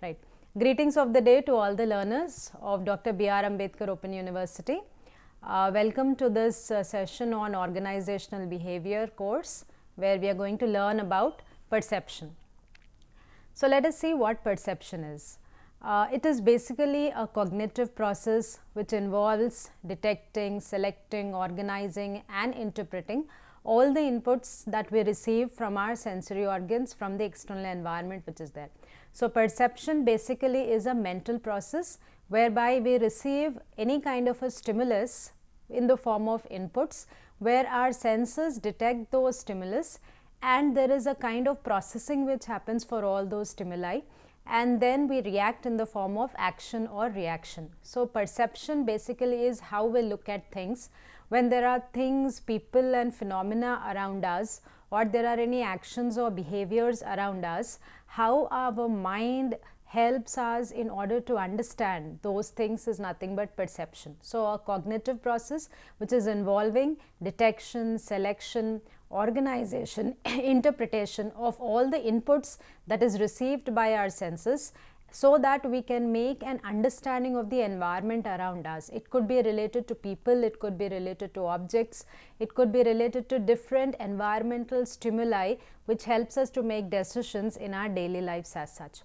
Right. Greetings of the day to all the learners of Dr. B.R. Ambedkar Open University. Welcome to this session on organizational behavior course, where we are going to learn about perception. So let us see what perception is. It is basically a cognitive process which involves detecting, selecting, organizing and interpreting all the inputs that we receive from our sensory organs from the external environment which is there. So perception basically is a mental process whereby we receive any kind of a stimulus in the form of inputs, where our senses detect those stimulus, and there is a kind of processing which happens for all those stimuli, and then we react in the form of action or reaction. So perception basically is how we look at things when there are things, people and phenomena around us, or there are any actions or behaviors around us, how our mind helps us in order to understand those things is nothing but perception. So a cognitive process which is involving detection, selection, organization, interpretation of all the inputs that is received by our senses, so that we can make an understanding of the environment around us. It could be related to people, it could be related to objects, it could be related to different environmental stimuli which helps us to make decisions in our daily lives as such.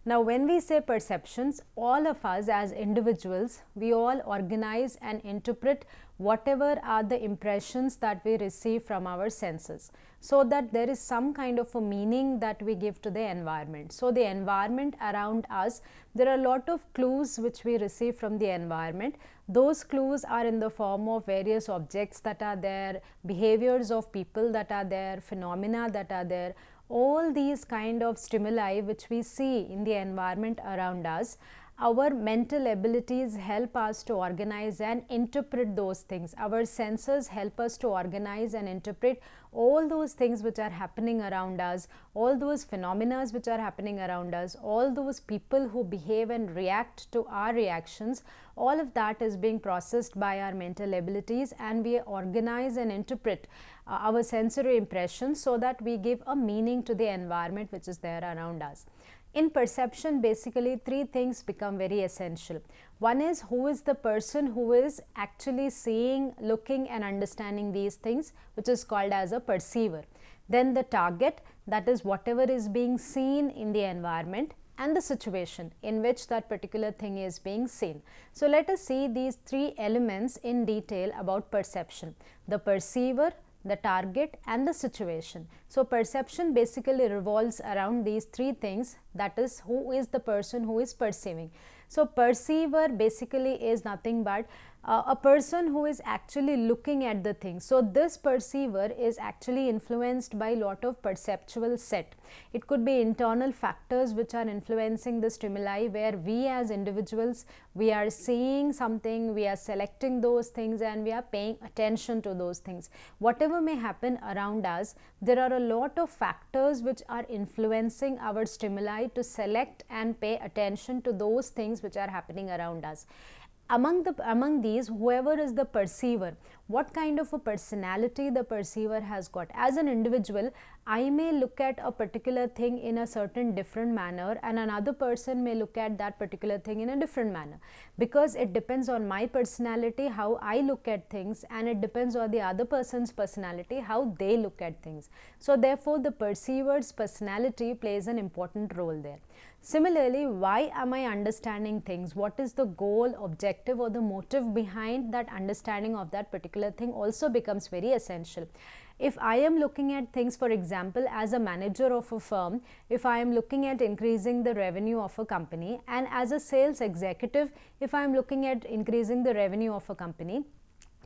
Now when we say perceptions, all of us as individuals, we all organize and interpret whatever are the impressions that we receive from our senses, so that there is some kind of a meaning that we give to the environment. So the environment around us, there are a lot of clues which we receive from the environment. Those clues are in the form of various objects that are there, behaviors of people that are there, phenomena that are there. All these kind of stimuli which we see in the environment around us, our mental abilities help us to organize and interpret those things. Our senses help us to organize and interpret all those things which are happening around us, all those phenomena which are happening around us, all those people who behave and react to our reactions. All of that is being processed by our mental abilities, and we organize and interpret our sensory impressions so that we give a meaning to the environment which is there around us. In perception, basically three things become very essential. One is, who is the person who is actually seeing, looking and understanding these things, which is called as a perceiver. Then the target, that is whatever is being seen in the environment, and the situation in which that particular thing is being seen. So let us see these three elements in detail about perception: the perceiver, the target and the situation. So perception basically revolves around these three things, that is, who is the person who is perceiving. So perceiver basically is nothing but a person who is actually looking at the thing. So this perceiver is actually influenced by lot of perceptual set. It could be internal factors which are influencing the stimuli, where we as individuals, we are seeing something, we are selecting those things and we are paying attention to those things. Whatever may happen around us, there are a lot of factors which are influencing our stimuli to select and pay attention to those things which are happening around us. Among these, whoever is the perceiver, what kind of a personality the perceiver has got. As an individual, I may look at a particular thing in a certain different manner, and another person may look at that particular thing in a different manner, because it depends on my personality how I look at things, and it depends on the other person's personality how they look at things. So therefore the perceiver's personality plays an important role there. Similarly, why am I understanding things? What is the goal, objective or the motive behind that understanding of that particular thing also becomes very essential. If I am looking at things, for example, as a manager of a firm, if I am looking at increasing the revenue of a company, and as a sales executive, if I am looking at increasing the revenue of a company,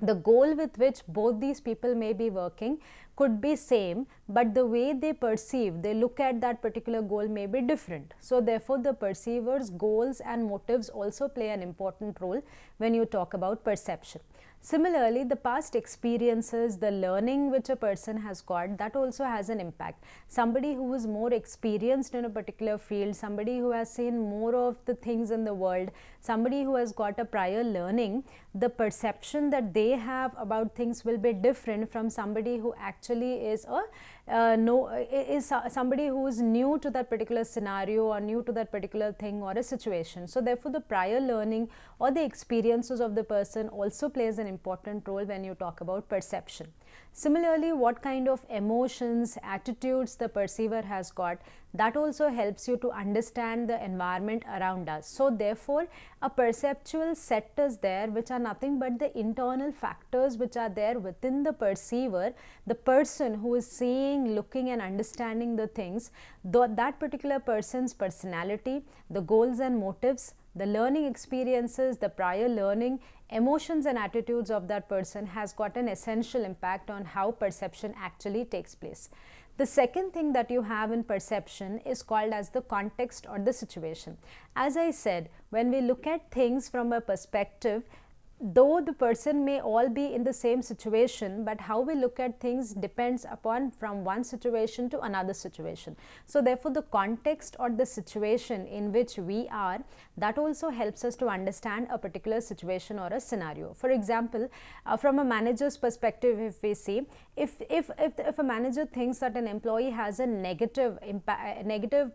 the goal with which both these people may be working could be same, but the way they perceive, they look at that particular goal may be different. So therefore the perceiver's goals and motives also play an important role when you talk about perception. Similarly, the past experiences, the learning which a person has got, that also has an impact. Somebody who is more experienced in a particular field, somebody who has seen more of the things in the world, somebody who has got a prior learning, the perception that they have about things will be different from somebody who actually is a is somebody who is new to that particular scenario or new to that particular thing or a situation. So therefore the prior learning or the experiences of the person also plays an important role when you talk about perception. Similarly, what kind of emotions, attitudes the perceiver has got, that also helps you to understand the environment around us. So therefore a perceptual set is there, which are nothing but the internal factors which are there within the perceiver, the person who is seeing, looking and understanding the things, that particular person's personality, the goals and motives, the learning experiences, the prior learning, emotions and attitudes of that person has got an essential impact on how perception actually takes place. The second thing that you have in perception is called as the context or the situation. As I said, when we look at things from a perspective, though the person may all be in the same situation, but how we look at things depends upon from one situation to another situation. So therefore the context or the situation in which we are, that also helps us to understand a particular situation or a scenario. For example, from a manager's perspective, if we see, if a manager thinks that an employee has a negative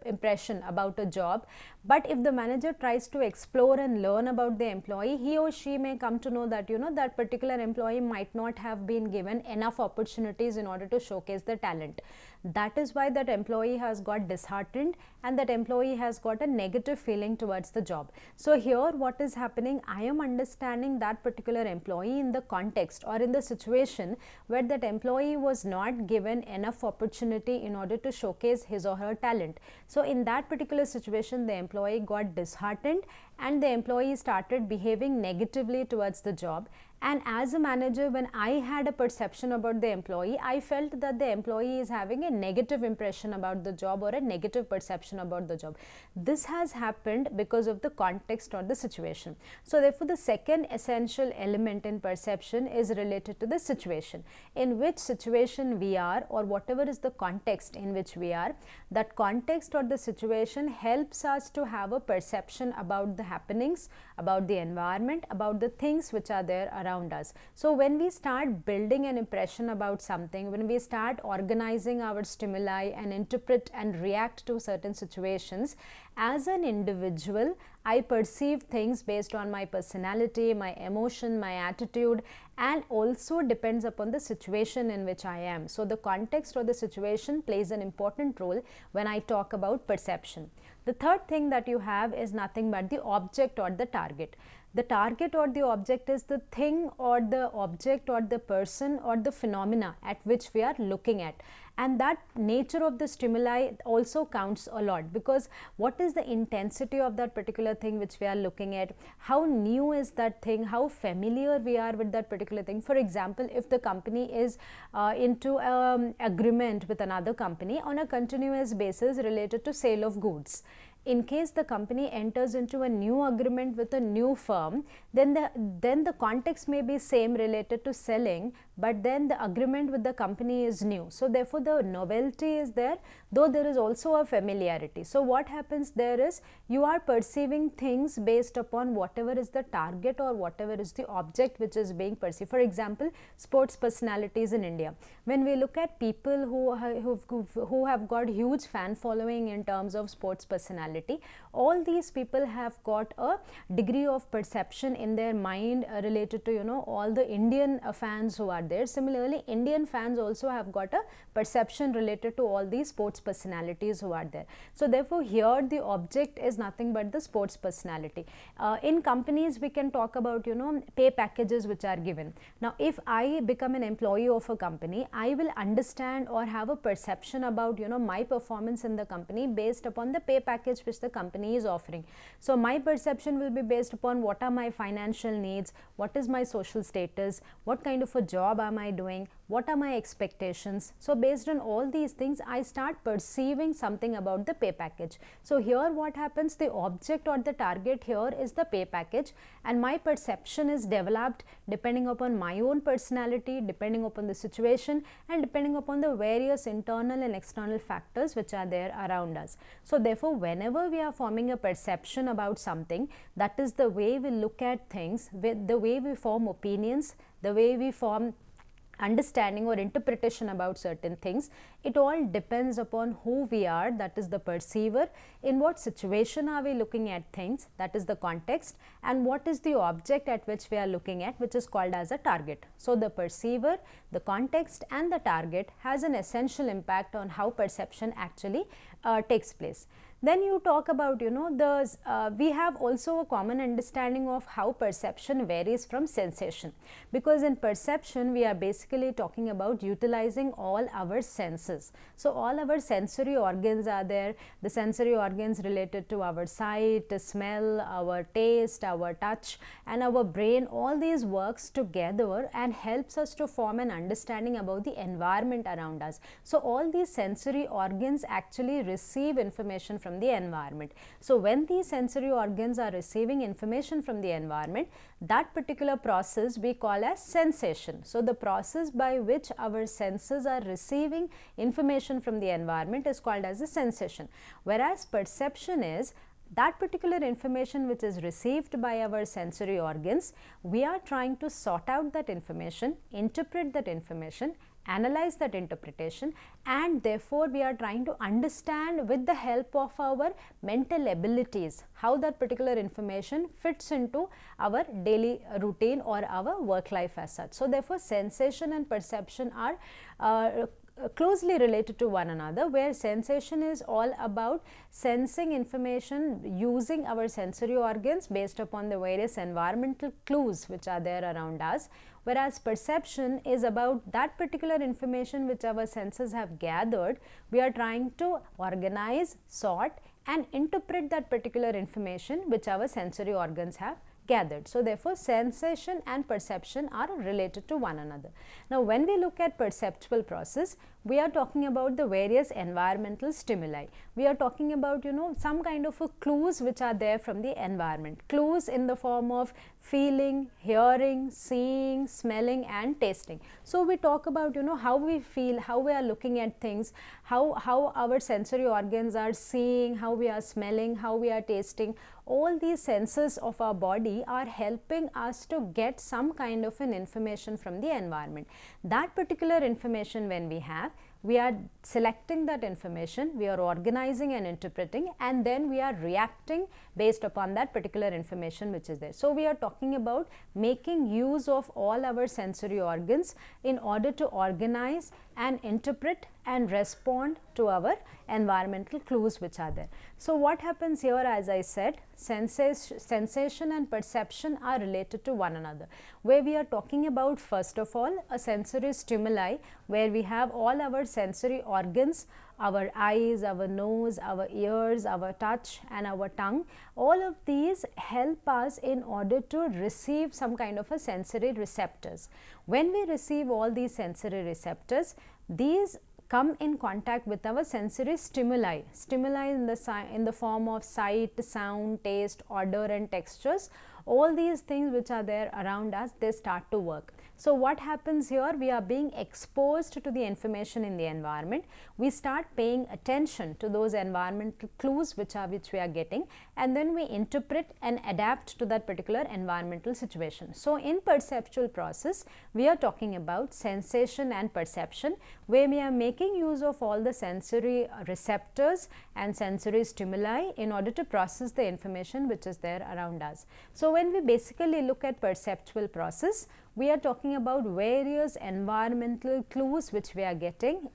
impression about a job, but if the manager tries to explore and learn about the employee, he or she may come to know that that particular employee might not have been given enough opportunities in order to showcase the talent. That is why that employee has got disheartened and that employee has got a negative feeling towards the job. So here what is happening, I am understanding that particular employee in the context or in the situation where that employee was not given enough opportunity in order to showcase his or her talent. So in that particular situation, the employee got disheartened and the employee started behaving negatively towards the job. And as a manager, when I had a perception about the employee, I felt that the employee is having a negative impression about the job or a negative perception about the job. This has happened because of the context or the situation. So therefore the second essential element in perception is related to the situation. In which situation we are, or whatever is the context in which we are, that context or the situation helps us to have a perception about the happenings, about the environment, about the things which are there around us. So when we start building an impression about something, when we start organizing our stimuli and interpret and react to certain situations, as an individual, I perceive things based on my personality, my emotion, my attitude, and also depends upon the situation in which I am. So the context or the situation plays an important role when I talk about perception. The third thing that you have is nothing but the object or the target. The target or the object is the thing or the object or the person or the phenomena at which we are looking at. And that nature of the stimuli also counts a lot, because what is the intensity of that particular thing which we are looking at, how new is that thing, how familiar we are with that particular thing. For example, if the company is into agreement with another company on a continuous basis related to sale of goods, in case the company enters into a new agreement with a new firm, then the context may be same related to selling, but then the agreement with the company is new. So therefore the novelty is there, though there is also a familiarity. So what happens there is, you are perceiving things based upon whatever is the target or whatever is the object which is being perceived. For example, sports personalities in India. When we look at people who have got huge fan following in terms of sports personality, all these people have got a degree of perception in their mind related to all the Indian fans who are there. Similarly, Indian fans also have got a perception related to all these sports personalities who are there. So therefore here the object is nothing but the sports personality. In companies we can talk about pay packages which are given. Now if I become an employee of a company, I will understand or have a perception about my performance in the company based upon the pay package which the company is offering. So my perception will be based upon what are my financial needs, what is my social status, what kind of a job am I doing, what are my expectations. So based on all these things, I start perceiving something about the pay package. So here what happens, the object or the target here is the pay package, and my perception is developed depending upon my own personality, depending upon the situation, and depending upon the various internal and external factors which are there around us. So therefore whenever we are forming a perception about something, that is the way we look at things, the way we form opinions, the way we form understanding or interpretation about certain things. It all depends upon who we are, that is the perceiver, in what situation are we looking at things, that is the context, and what is the object at which we are looking at, which is called as a target. So, the perceiver, the context and the target has an essential impact on how perception actually takes place. Then you talk about, we have also a common understanding of how perception varies from sensation, because in perception we are basically talking about utilizing all our senses. So, all our sensory organs are there, the sensory organs related to our sight, smell, our taste, our touch and our brain, all these works together and helps us to form an understanding about the environment around us. So, all these sensory organs actually receive information from the environment. So, when these sensory organs are receiving information from the environment, that particular process we call as sensation. So, the process by which our senses are receiving information from the environment is called as a sensation, whereas perception is that particular information which is received by our sensory organs. We are trying to sort out that information, interpret that information, analyze that interpretation, and therefore we are trying to understand with the help of our mental abilities how that particular information fits into our daily routine or our work life as such. So, therefore, sensation and perception are closely related to one another, where sensation is all about sensing information using our sensory organs based upon the various environmental clues which are there around us, whereas perception is about that particular information which our senses have gathered. We are trying to organize, sort and interpret that particular information which our sensory organs have gathered. So, therefore, sensation and perception are related to one another. Now, when we look at perceptual process, we are talking about the various environmental stimuli. We are talking about, some kind of clues which are there from the environment. Clues in the form of feeling, hearing, seeing, smelling and tasting. So, we talk about, how we feel, how we are looking at things, how our sensory organs are seeing, how we are smelling, how we are tasting. All these senses of our body are helping us to get some kind of an information from the environment. That particular information when we have, we are selecting that information, we are organizing and interpreting, and then we are reacting based upon that particular information which is there. So, we are talking about making use of all our sensory organs in order to organize and interpret and respond to our environmental clues which are there. So, what happens here, as I said, sensation and perception are related to one another, where we are talking about first of all a sensory stimuli, where we have all our sensory organs, our eyes, our nose, our ears, our touch and our tongue. All of these help us in order to receive some kind of a sensory receptors. When we receive all these sensory receptors, these come in contact with our sensory stimuli in the form of sight, sound, taste, odor and textures. All these things which are there around us, they start to work. So, what happens here? We are being exposed to the information in the environment. We start paying attention to those environmental clues which we are getting, and then we interpret and adapt to that particular environmental situation. So, in perceptual process, we are talking about sensation and perception, where we are making use of all the sensory receptors and sensory stimuli in order to process the information which is there around us. So, when we basically look at perceptual process, we are talking about various environmental clues which we are getting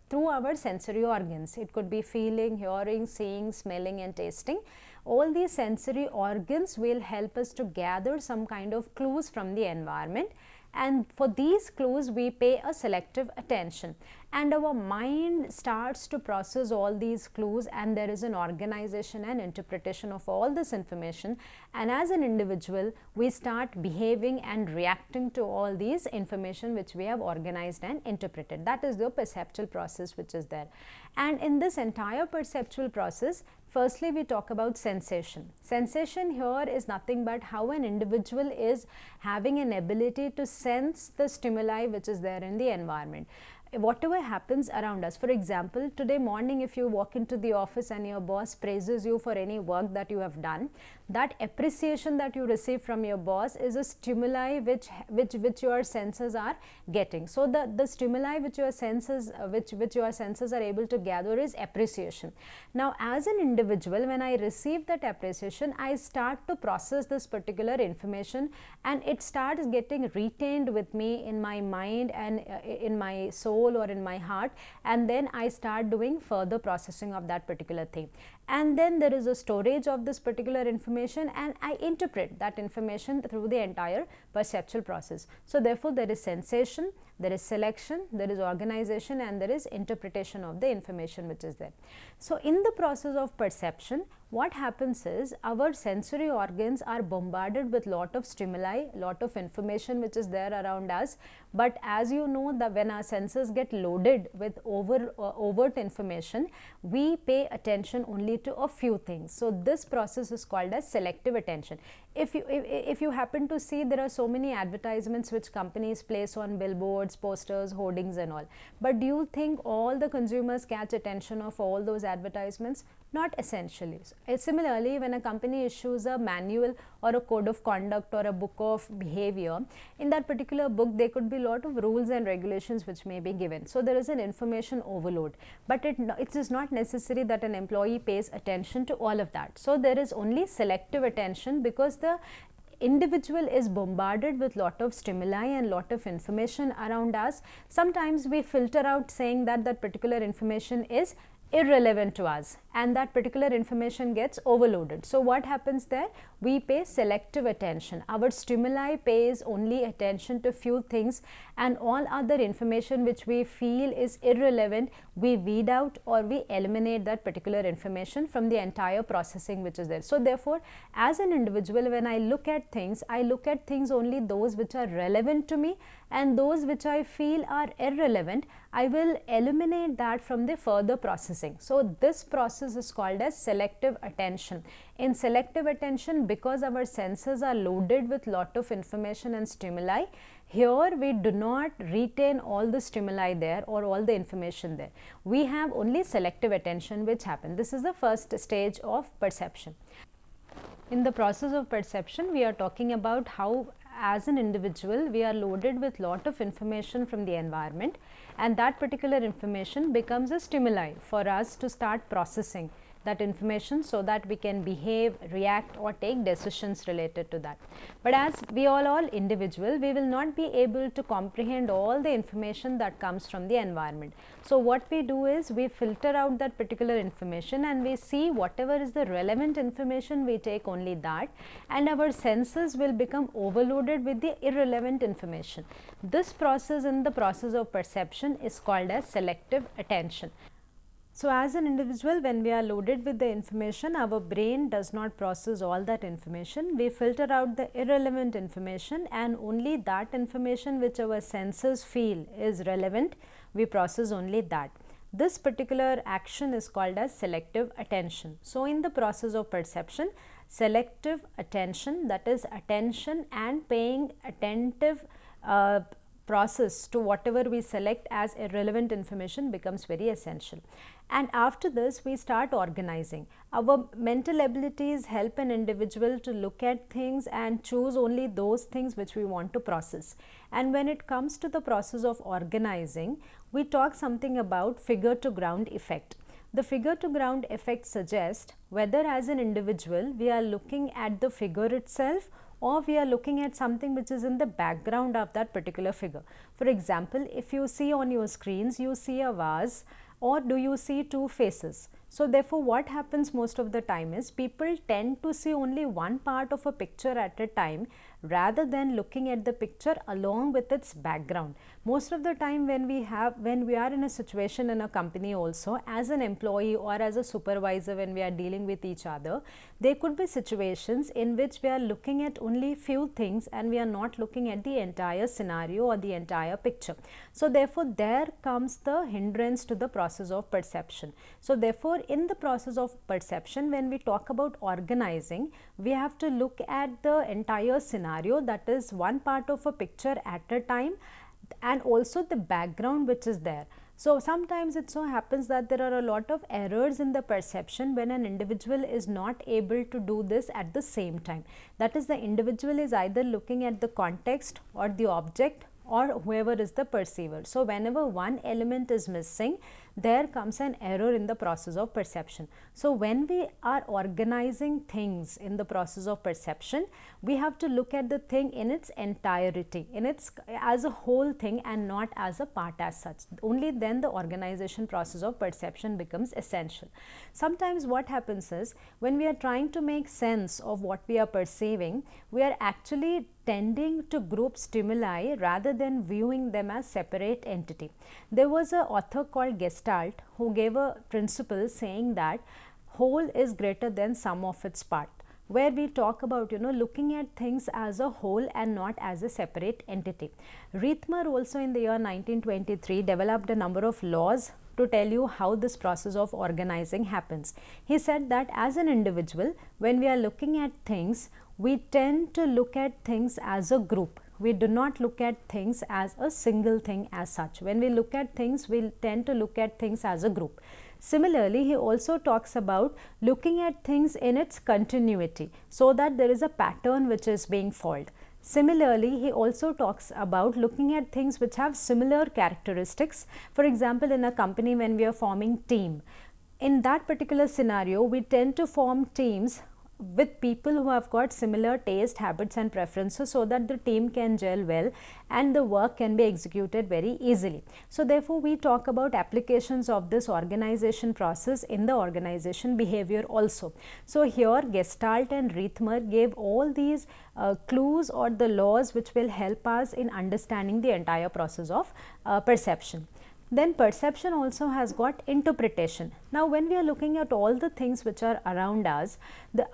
through our sensory organs. It could be feeling, hearing, seeing, smelling and tasting. All these sensory organs will help us to gather some kind of clues from the environment, and for these clues we pay a selective attention, and our mind starts to process all these clues, and there is an organization and interpretation of all this information, and as an individual we start behaving and reacting to all these information which we have organized and interpreted. That is the perceptual process which is there. And in this entire perceptual process, firstly we talk about sensation. Sensation here is nothing but how an individual is having an ability to sense the stimuli which is there in the environment. whatever happens around us. For example, today morning if you walk into the office and your boss praises you for any work that you have done, that appreciation that you receive from your boss is a stimuli which your senses are getting. So the stimuli which your senses are able to gather is appreciation. Now as an individual, when I receive that appreciation, I start to process this particular information, and it starts getting retained with me in my mind and in my soul or in my heart, and then I start doing further processing of that particular thing. And then there is a storage of this particular information, and I interpret that information through the entire perceptual process. So therefore there is sensation, there is selection, there is organization, and there is interpretation of the information which is there. So in the process of perception, what happens is our sensory organs are bombarded with lot of stimuli, lot of information which is there around us. But as you know, that when our senses get loaded with overt information, we pay attention only to a few things. So this process is called as selective attention. If you happen to see, there are so many advertisements which companies place on billboards, posters, hoardings and all. But do you think all the consumers catch attention of all those advertisements? Not essentially. Similarly, when a company issues a manual or a code of conduct or a book of behavior, in that particular book there could be a lot of rules and regulations which may be given. So there is an information overload, but it is not necessary that an employee pays attention to all of that. So there is only selective attention, because the individual is bombarded with lot of stimuli and lot of information around us. Sometimes we filter out saying that that particular information is irrelevant to us, and that particular information gets overloaded. So what happens there? We pay selective attention. Our stimuli pays only attention to few things, and all other information which we feel is irrelevant, we weed out or we eliminate that particular information from the entire processing which is there. So therefore, as an individual, when I look at things only those which are relevant to me, and those which I feel are irrelevant, I will eliminate that from the further processing. So this process is called as selective attention. In selective attention, because our senses are loaded with lot of information and stimuli, here we do not retain all the stimuli there or all the information there. We have only selective attention which happens. This is the first stage of perception. In the process of perception, we are talking about how as an individual we are loaded with lot of information from the environment, and that particular information becomes a stimuli for us to start processing that information so that we can behave, react or take decisions related to that. But as we all individual, we will not be able to comprehend all the information that comes from the environment. So what we do is we filter out that particular information and we see whatever is the relevant information, we take only that, and our senses will become overloaded with the irrelevant information. This process in the process of perception is called as selective attention. So as an individual, when we are loaded with the information, our brain does not process all that information. We filter out the irrelevant information, and only that information which our senses feel is relevant, we process only that. This particular action is called as selective attention. So in the process of perception, selective attention, that is attention and paying attentive process to whatever we select as irrelevant information becomes very essential. And after this, we start organizing. Our mental abilities help an individual to look at things and choose only those things which we want to process. And when it comes to the process of organizing, we talk something about figure to ground effect. The figure to ground effect suggests whether as an individual we are looking at the figure itself, or we are looking at something which is in the background of that particular figure. For example, if you see on your screens, you see a vase, or do you see two faces? So therefore, what happens most of the time is people tend to see only one part of a picture at a time rather than looking at the picture along with its background. Most of the time when we are in a situation in a company also, as an employee or as a supervisor, when we are dealing with each other, there could be situations in which we are looking at only few things and we are not looking at the entire scenario or the entire picture. So therefore, there comes the hindrance to the process of perception. So therefore, in the process of perception, when we talk about organizing, we have to look at the entire scenario, that is one part of a picture at a time, and also the background which is there. So sometimes it so happens that there are a lot of errors in the perception when an individual is not able to do this at the same time. That is, the individual is either looking at the context or the object or whoever is the perceiver. So whenever one element is missing, there comes an error in the process of perception. So when we are organizing things in the process of perception, we have to look at the thing in its entirety, in its as a whole thing and not as a part as such. Only then the organization process of perception becomes essential. Sometimes what happens is, when we are trying to make sense of what we are perceiving, we are actually tending to group stimuli rather than viewing them as separate entity. There was an author called Gestalt who gave a principle saying that whole is greater than sum of its part, where we talk about looking at things as a whole and not as a separate entity. Riethmer also in the year 1923 developed a number of laws to tell you how this process of organizing happens. He said that as an individual, when we are looking at things, we tend to look at things as a group. We do not look at things as a single thing as such. When we look at things, we tend to look at things as a group. Similarly, he also talks about looking at things in its continuity, so that there is a pattern which is being followed. Similarly, he also talks about looking at things which have similar characteristics. For example, in a company, when we are forming team, in that particular scenario, we tend to form teams with people who have got similar taste, habits and preferences, so that the team can gel well and the work can be executed very easily. So therefore, we talk about applications of this organization process in the organization behavior also. So here Gestalt and Riethmer gave all these clues or the laws which will help us in understanding the entire process of perception. Then perception also has got interpretation. Now when we are looking at all the things which are around us,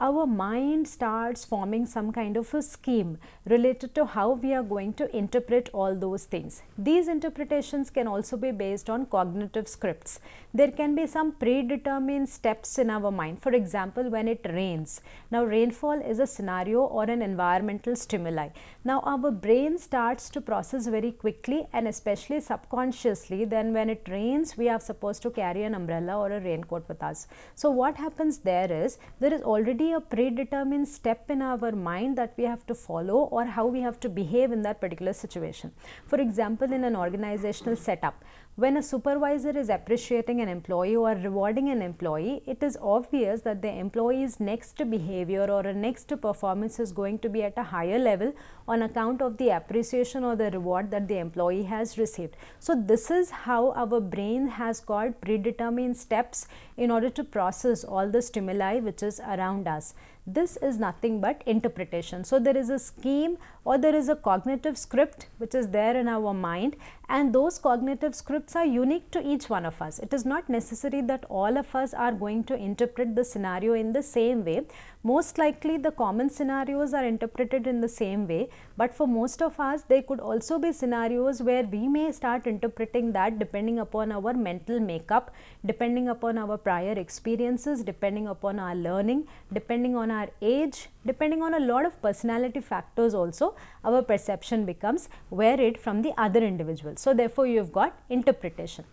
our mind starts forming some kind of a scheme related to how we are going to interpret all those things. These interpretations can also be based on cognitive scripts. There can be some predetermined steps in our mind. For example, when it rains. Now rainfall is a scenario or an environmental stimuli. Now our brain starts to process very quickly, and especially subconsciously, then when it rains, we are supposed to carry an umbrella or a raincoat with us. So what happens there is already a predetermined step in our mind that we have to follow, or how we have to behave in that particular situation. For example, in an organizational setup, when a supervisor is appreciating an employee or rewarding an employee, it is obvious that the employee's next behavior or a next performance is going to be at a higher level on account of the appreciation or the reward that the employee has received. So this is how our brain has got predetermined steps in order to process all the stimuli which is around us. This is nothing but interpretation. So there is a scheme or there is a cognitive script which is there in our mind, and those cognitive scripts are unique to each one of us. It is not necessary that all of us are going to interpret the scenario in the same way. Most likely the common scenarios are interpreted in the same way, but for most of us there could also be scenarios where we may start interpreting that depending upon our mental makeup, depending upon our prior experiences, depending upon our learning, depending on our age, depending on a lot of personality factors also, our perception becomes varied from the other individuals. So therefore you have got interpretation.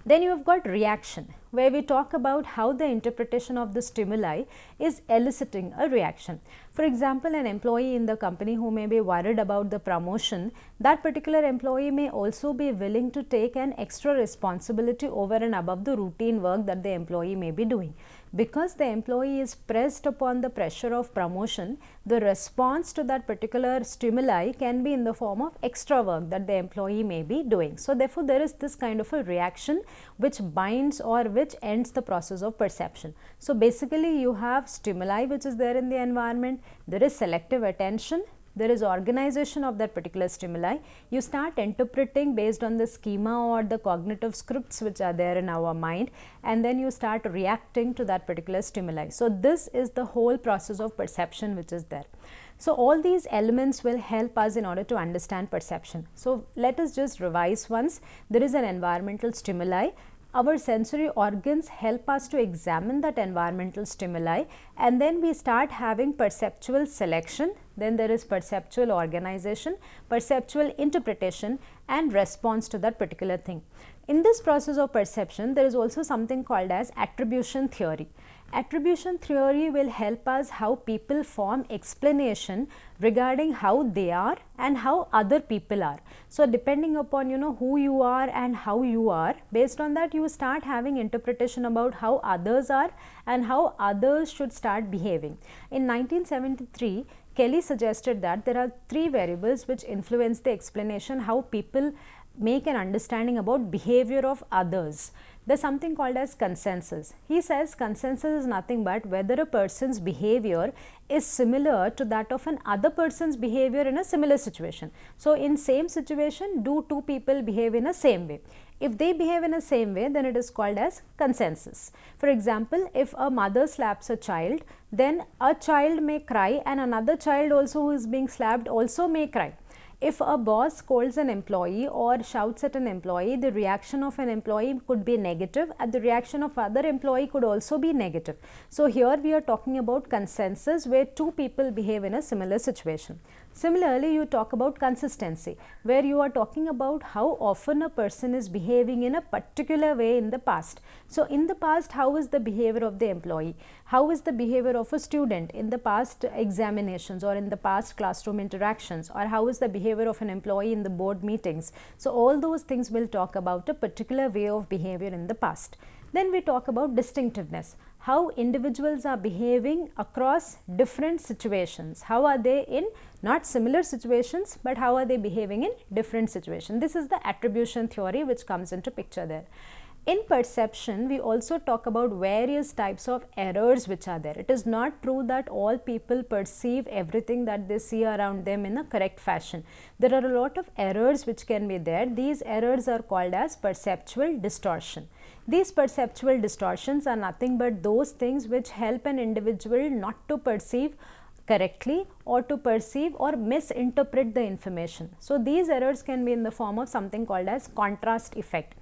Then you have got reaction, where we talk about how the interpretation of the stimuli is eliciting a reaction. For example, an employee in the company who may be worried about the promotion, that particular employee may also be willing to take an extra responsibility over and above the routine work that the employee may be doing. Because the employee is pressed upon the pressure of promotion, the response to that particular stimuli can be in the form of extra work that the employee may be doing. So therefore there is this kind of a reaction which binds or which ends the process of perception. So basically you have stimuli which is there in the environment, there is selective attention, there is organization of that particular stimuli. You start interpreting based on the schema or the cognitive scripts which are there in our mind, and then you start reacting to that particular stimuli. So this is the whole process of perception which is there. So all these elements will help us in order to understand perception. So let us just revise once. There is an environmental stimuli. our sensory organs help us to examine that environmental stimuli, and then we start having perceptual selection, then there is perceptual organization, perceptual interpretation and response to that particular thing. In this process of perception, there is also something called as attribution theory. Attribution theory will help us how people form explanation regarding how they are and how other people are. So depending upon who you are and how you are, based on that you start having interpretation about how others are and how others should start behaving. In 1973, Kelly suggested that there are 3 variables which influence the explanation how people make an understanding about behavior of others. There's something called as consensus. He says consensus is nothing but whether a person's behavior is similar to that of an other person's behavior in a similar situation. So in same situation, do 2 people behave in a same way? If they behave in a same way, then it is called as consensus. For example, if a mother slaps a child, then a child may cry and another child also who is being slapped also may cry. If a boss scolds an employee or shouts at an employee, the reaction of an employee could be negative and the reaction of other employee could also be negative. So here we are talking about consensus where 2 people behave in a similar situation. Similarly, you talk about consistency, where you are talking about how often a person is behaving in a particular way in the past. So in the past, how is the behavior of the employee? How is the behavior of a student in the past examinations or in the past classroom interactions, or how is the behavior of an employee in the board meetings? So all those things will talk about a particular way of behavior in the past. Then we talk about distinctiveness, how individuals are behaving across different situations. How are they in not similar situations, but how are they behaving in different situations? This is the attribution theory which comes into picture there. In perception, we also talk about various types of errors which are there. It is not true that all people perceive everything that they see around them in a correct fashion. There are a lot of errors which can be there. These errors are called as perceptual distortion. These perceptual distortions are nothing but those things which help an individual not to perceive correctly or to perceive or misinterpret the information. So these errors can be in the form of something called as contrast effect.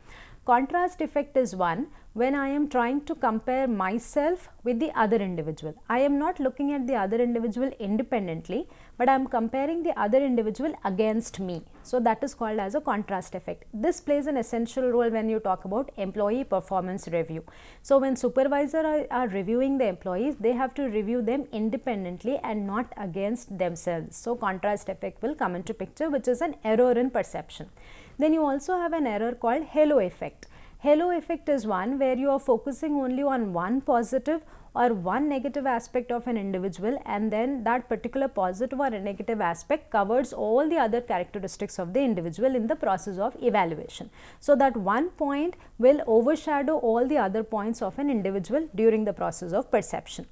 Contrast effect is one when I am trying to compare myself with the other individual. I am not looking at the other individual independently, but I am comparing the other individual against me. So that is called as a contrast effect. This plays an essential role when you talk about employee performance review. So when supervisors are reviewing the employees, they have to review them independently and not against themselves. So contrast effect will come into picture, which is an error in perception. Then you also have an error called halo effect. Halo effect is one where you are focusing only on one positive or one negative aspect of an individual, and then that particular positive or a negative aspect covers all the other characteristics of the individual in the process of evaluation. So that one point will overshadow all the other points of an individual during the process of perception.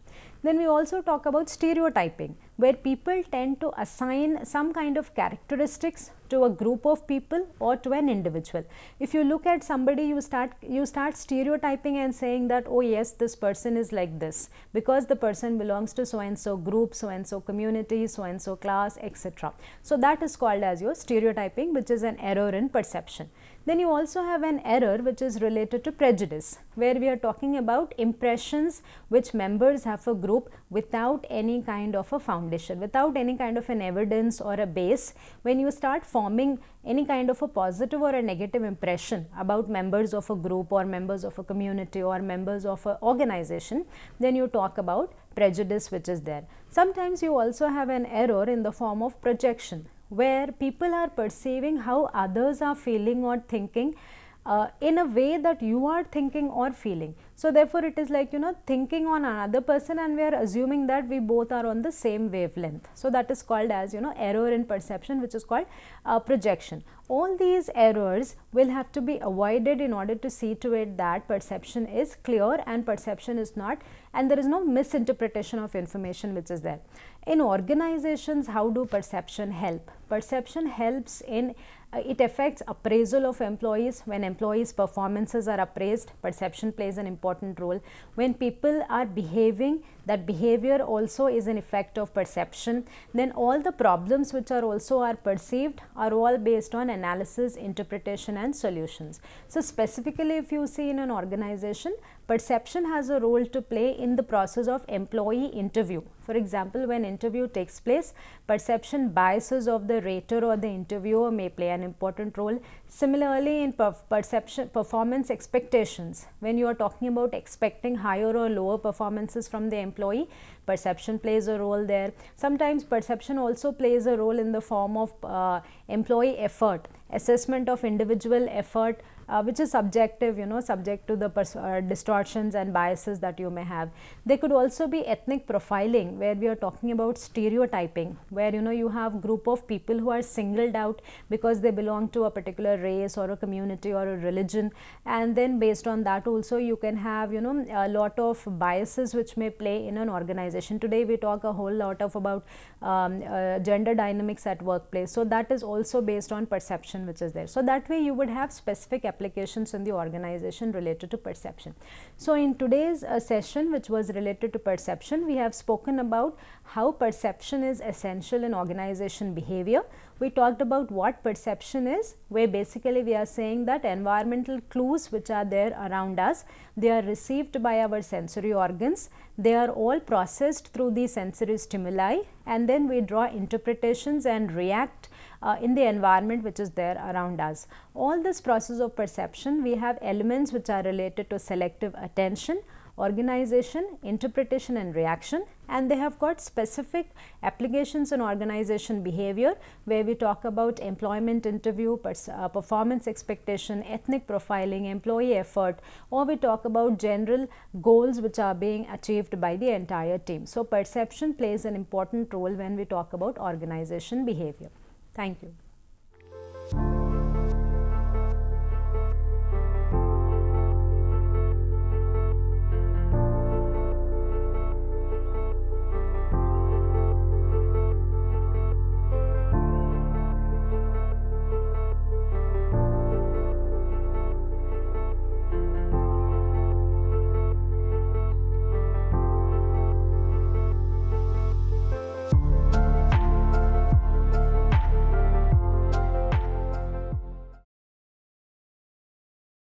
Then we also talk about stereotyping, where people tend to assign some kind of characteristics to a group of people or to an individual. If you look at somebody, you start stereotyping and saying that, oh yes, this person is like this because the person belongs to so and so group, so and so community, so and so class, etc. So that is called as your stereotyping, which is an error in perception. Then you also have an error which is related to prejudice, where we are talking about impressions which members have a group without any kind of a foundation, without any kind of an evidence or a base. When you start forming any kind of a positive or a negative impression about members of a group or members of a community or members of an organization, then you talk about prejudice which is there. Sometimes you also have an error in the form of projection, where people are perceiving how others are feeling or thinking in a way that you are thinking or feeling. So therefore it is like, thinking on another person, and we are assuming that we both are on the same wavelength. So that is called as, error in perception, which is called projection. All these errors will have to be avoided in order to see to it that perception is clear and perception is not, and there is no misinterpretation of information which is there. In organizations, how do perception help? Perception helps in it affects appraisal of employees. When employees' performances are appraised, perception plays an important role. When people are behaving, that behavior also is an effect of perception. Then all the problems which are also are perceived are all based on analysis, interpretation and solutions. So specifically, if you see in an organization, perception has a role to play in the process of employee interview. For example, when interview takes place, perception biases of the rater or the interviewer may play an important role. Similarly, in performance expectations, when you are talking about expecting higher or lower performances from the employee, perception plays a role there. Sometimes perception also plays a role in the form of employee effort, assessment of individual effort, which is subjective, subject to the distortions and biases that you may have. There could also be ethnic profiling, where we are talking about stereotyping, where you have group of people who are singled out because they belong to a particular race or a community or a religion, and then based on that also you can have a lot of biases which may play in an organization. Today we talk a whole lot of about gender dynamics at workplace, so that is also based on perception which is there. So that way you would have specific applications in the organization related to perception. So in today's session, which was related to perception, we have spoken about how perception is essential in organization behavior. We talked about what perception is, where basically we are saying that environmental clues which are there around us, they are received by our sensory organs, they are all processed through the sensory stimuli, and then we draw interpretations and react in the environment which is there around us. All this process of perception, we have elements which are related to selective attention, organization, interpretation and reaction, and they have got specific applications in organization behavior, where we talk about employment interview, performance expectation, ethnic profiling, employee effort, or we talk about general goals which are being achieved by the entire team. So perception plays an important role when we talk about organization behavior. Thank you.